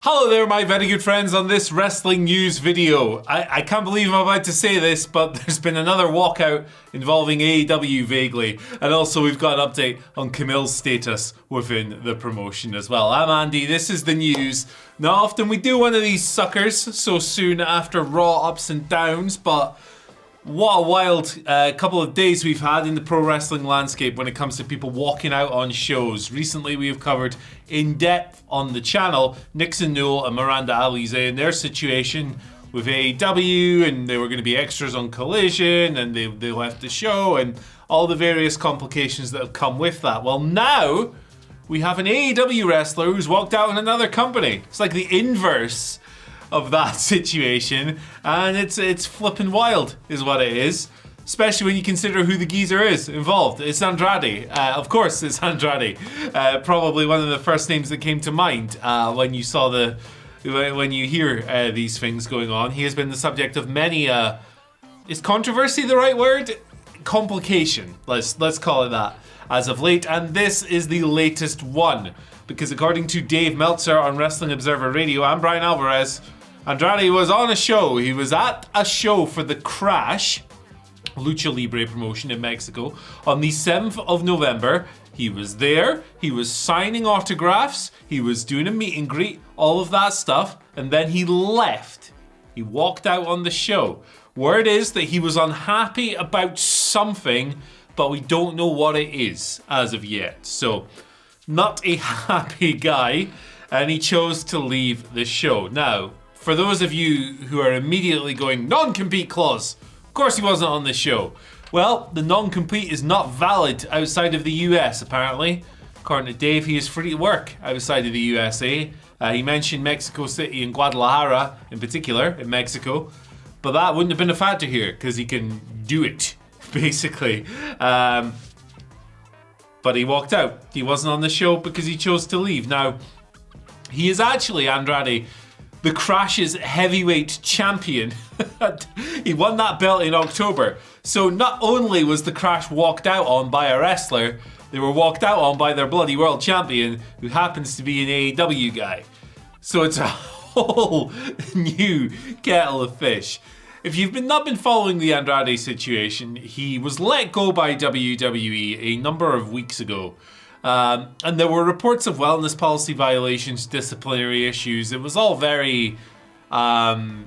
Hello there, my very good friends, on this wrestling news video. I can't believe I'm about to say this, but there's been another walkout involving AEW vaguely. And also we've got an update on Kamille's status within the promotion as well. I'm Andy, this is the news. Not often we do one of these suckers so soon after Raw ups and downs, but what a wild couple of days we've had in the pro wrestling landscape when it comes to people walking out on shows. Recently we have covered in depth on the channel Nixon Newell and Miranda Alize and their situation with AEW, and they were going to be extras on Collision, and they left the show, and all the various complications that have come with that. Well, now we have an AEW wrestler who's walked out in another company. It's like the inverse of that situation, and it's flipping wild is what it is, especially when you consider who the geezer is involved. It's Andrade. Of course it's Andrade. Probably one of the first names that came to mind when you hear these things going on. He has been the subject of many is controversy the right word? Complication, let's call it that, as of late, and this is the latest one, because according to Dave Meltzer on Wrestling Observer Radio and Brian Alvarez, Andrade was on a show. He was at a show for the Crash Lucha Libre promotion in Mexico on the 7th of November. He was there, he was signing autographs, he was doing a meet and greet, all of that stuff, and then he left. He walked out on the show. Word is that he was unhappy about something, but we don't know what it is as of yet. So, not a happy guy, and he chose to leave the show. Now, for those of you who are immediately going, non-compete clause, of course he wasn't on the show. Well, the non-compete is not valid outside of the US, apparently. According to Dave, he is free to work outside of the USA. He mentioned Mexico City and Guadalajara, in particular, in Mexico. But that wouldn't have been a factor here, because he can do it, basically. But he walked out. He wasn't on the show because he chose to leave. Now, he is actually, Andrade, the Crash's heavyweight champion. He won that belt in October. So not only was the Crash walked out on by a wrestler, they were walked out on by their bloody world champion, who happens to be an AEW guy. So it's a whole new kettle of fish. If you've not been following the Andrade situation, he was let go by WWE a number of weeks ago. And there were reports of wellness policy violations, disciplinary issues. It was all very, I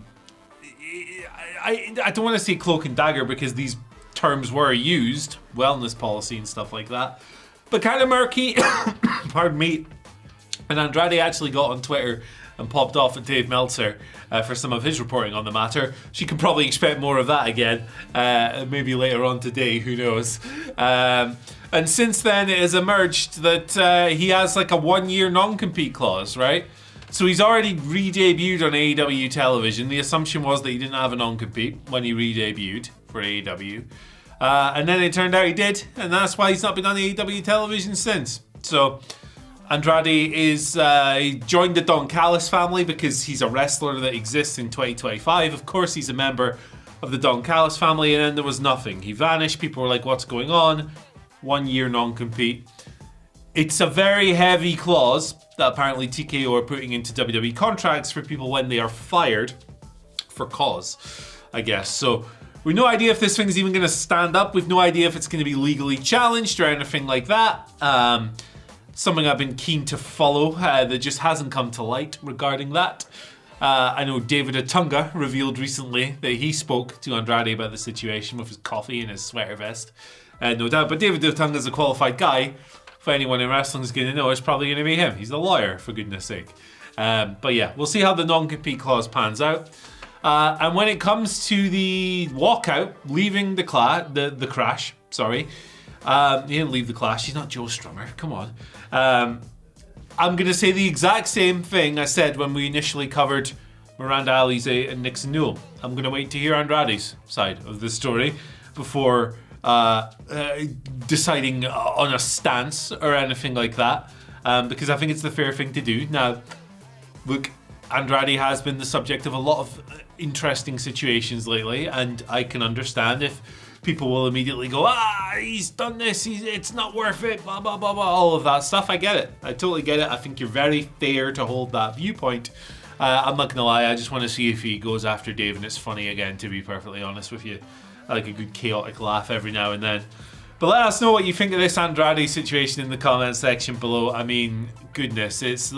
don't want to say cloak and dagger because these terms were used, wellness policy and stuff like that, but kind of murky, pardon me. And Andrade actually got on Twitter and popped off at Dave Meltzer for some of his reporting on the matter. So you can probably expect more of that again, maybe later on today, who knows. And since then, it has emerged that he has like a 1-year non-compete clause, right? So he's already re-debuted on AEW television. The assumption was that he didn't have a non-compete when he re-debuted for AEW. And then it turned out he did, and that's why he's not been on AEW television since. So Andrade is he joined the Don Callis family because he's a wrestler that exists in 2025. Of course, he's a member of the Don Callis family, and then there was nothing. He vanished. People were like, what's going on? 1-year non-compete. It's a very heavy clause that apparently TKO are putting into WWE contracts for people when they are fired for cause, I guess. So we've no idea if this thing's even going to stand up. We've no idea if it's going to be legally challenged or anything like that. Something I've been keen to follow that just hasn't come to light regarding that. I know David Otunga revealed recently that he spoke to Andrade about the situation with his coffee and his sweater vest. No doubt, but David Otunga is a qualified guy. If anyone in wrestling is going to know, it's probably going to be him. He's a lawyer, for goodness sake. But yeah, we'll see how the non-compete clause pans out. And when it comes to the walkout, leaving the Crash, sorry. He didn't leave the Clash. He's not Joe Strummer. Come on. I'm going to say the exact same thing I said when we initially covered Miranda Alize and Nixon Newell. I'm going to wait to hear Andrade's side of the story before deciding on a stance or anything like that, because I think it's the fair thing to do. Now, look, Andrade has been the subject of a lot of interesting situations lately, and I can understand if people will immediately go, he's done this, it's not worth it, blah, blah, blah, blah, all of that stuff. I get it. I totally get it. I think you're very fair to hold that viewpoint. I'm not going to lie, I just want to see if he goes after Dave and it's funny again, to be perfectly honest with you. I like a good chaotic laugh every now and then. But let us know what you think of this Andrade situation in the comment section below. I mean, goodness, it's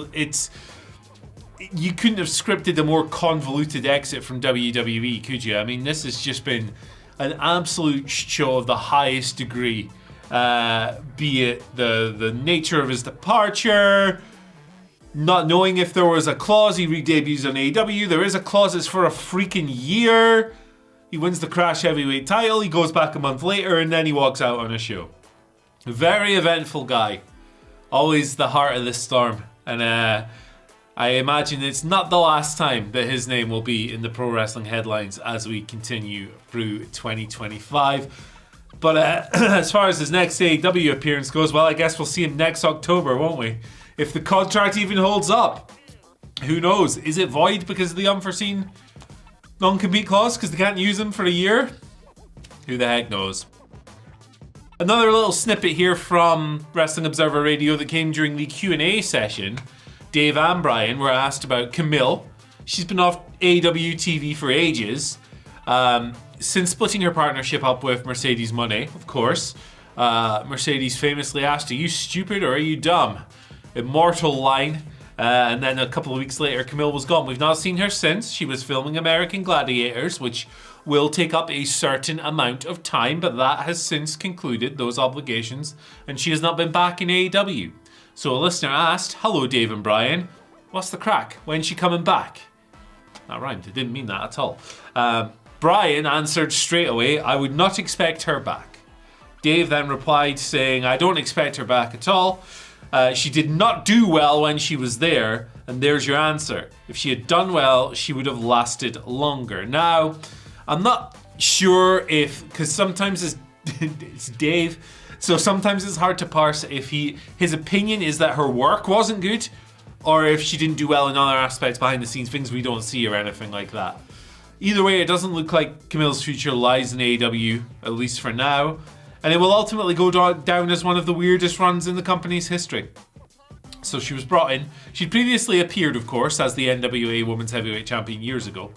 you couldn't have scripted a more convoluted exit from WWE, could you? I mean, this has just been an absolute show of the highest degree. Be it the nature of his departure, not knowing if there was a clause, he re-debuts on AEW. There is a clause, it's for a freaking year. He wins the Crash Heavyweight title, he goes back a month later, and then he walks out on a show. Very eventful guy. Always the heart of the storm. And I imagine it's not the last time that his name will be in the pro wrestling headlines as we continue through 2025. But as far as his next AEW appearance goes, well, I guess we'll see him next October, won't we? If the contract even holds up. Who knows? Is it void because of the unforeseen non-compete clause? Because they can't use him for a year? Who the heck knows? Another little snippet here from Wrestling Observer Radio that came during the Q&A session. Dave and Brian were asked about Kamille. She's been off AEW TV for ages. Since splitting her partnership up with Mercedes Moné, of course. Mercedes famously asked, "Are you stupid or are you dumb?" Immortal line. And then a couple of weeks later, Kamille was gone. We've not seen her since. She was filming American Gladiators, which will take up a certain amount of time, but that has since concluded those obligations, and she has not been back in AEW. So a listener asked, "Hello, Dave and Brian. What's the crack? When's she coming back?" That rhymed. I didn't mean that at all. Brian answered straight away, "I would not expect her back." Dave then replied saying, "I don't expect her back at all. She did not do well when she was there, and there's your answer. If she had done well, she would have lasted longer." Now, I'm not sure if, because sometimes it's Dave, so sometimes it's hard to parse if his opinion is that her work wasn't good, or if she didn't do well in other aspects behind the scenes, things we don't see or anything like that. Either way, it doesn't look like Kamille's future lies in AEW, at least for now. And it will ultimately go down as one of the weirdest runs in the company's history. So she was brought in. She'd previously appeared, of course, as the NWA Women's Heavyweight Champion years ago.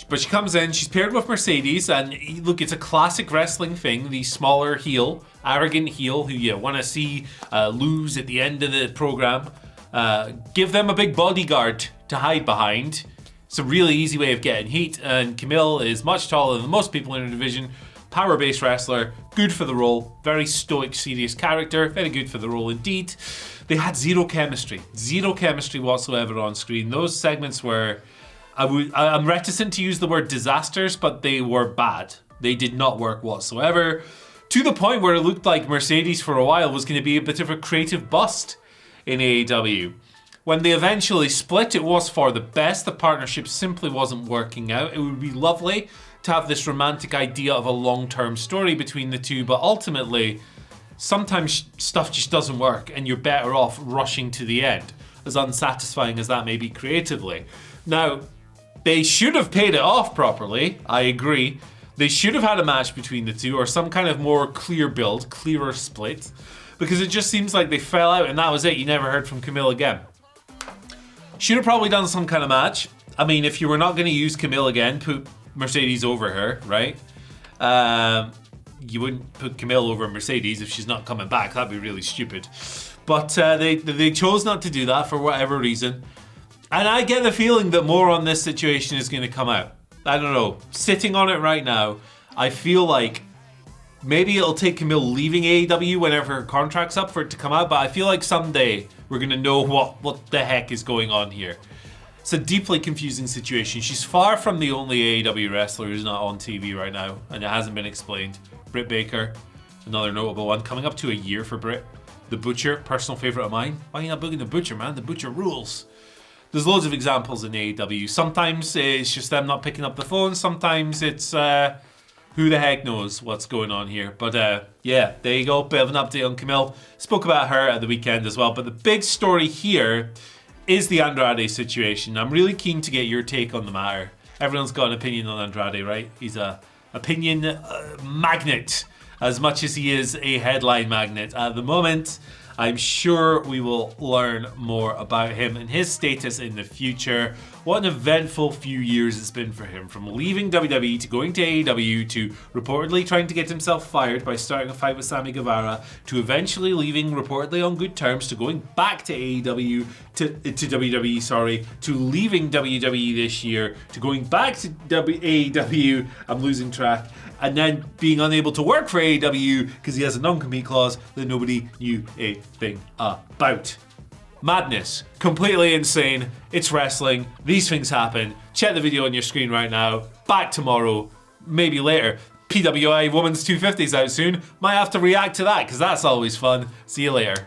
But she comes in, she's paired with Mercedes, and look, it's a classic wrestling thing. The smaller heel, arrogant heel who you want to see lose at the end of the program. Give them a big bodyguard to hide behind. It's a really easy way of getting heat, and Kamille is much taller than most people in her division. Power-based wrestler, good for the role, very stoic, serious character, very good for the role indeed. They had zero chemistry whatsoever on screen. Those segments were, I'm reticent to use the word disasters, but they were bad. They did not work whatsoever, to the point where it looked like Mercedes for a while was going to be a bit of a creative bust in AEW. When they eventually split, it was for the best. The partnership simply wasn't working out. It would be lovely to have this romantic idea of a long-term story between the two, but ultimately, sometimes stuff just doesn't work and you're better off rushing to the end, as unsatisfying as that may be creatively. Now, they should have paid it off properly, I agree. They should have had a match between the two, or some kind of more clear build, clearer split, because it just seems like they fell out and that was it. You never heard from Kamille again. Should have probably done some kind of match. I mean, if you were not going to use Kamille again, put Mercedes over her, right? You wouldn't put Kamille over Mercedes if she's not coming back. That'd be really stupid. But they chose not to do that for whatever reason. And I get the feeling that more on this situation is going to come out. I don't know. Sitting on it right now, I feel like maybe it'll take Kamille leaving AEW whenever her contract's up for it to come out. But I feel like someday we're going to know what the heck is going on here. It's a deeply confusing situation. She's far from the only AEW wrestler who's not on TV right now, and it hasn't been explained. Britt Baker, another notable one. Coming up to a year for Britt. The Butcher, personal favourite of mine. Why are you not booking The Butcher, man? The Butcher rules. There's loads of examples in AEW. Sometimes it's just them not picking up the phone. Sometimes it's who the heck knows what's going on here. But yeah, there you go. Bit of an update on Kamille. Spoke about her at the weekend as well. But the big story here is the Andrade situation. I'm really keen to get your take on the matter. Everyone's got an opinion on Andrade, right? He's a opinion magnet as much as he is a headline magnet at the moment. I'm sure we will learn more about him and his status in the future. What an eventful few years it's been for him, from leaving WWE to going to AEW to reportedly trying to get himself fired by starting a fight with Sammy Guevara to eventually leaving reportedly on good terms to going back to AEW to WWE, to leaving WWE this year to going back to AEW. I'm losing track. And then being unable to work for AEW because he has a non-compete clause that nobody knew a thing about. Madness. Completely insane. It's wrestling. These things happen. Check the video on your screen right now. Back tomorrow. Maybe later. PWI Women's 250's out soon. Might have to react to that because that's always fun. See you later.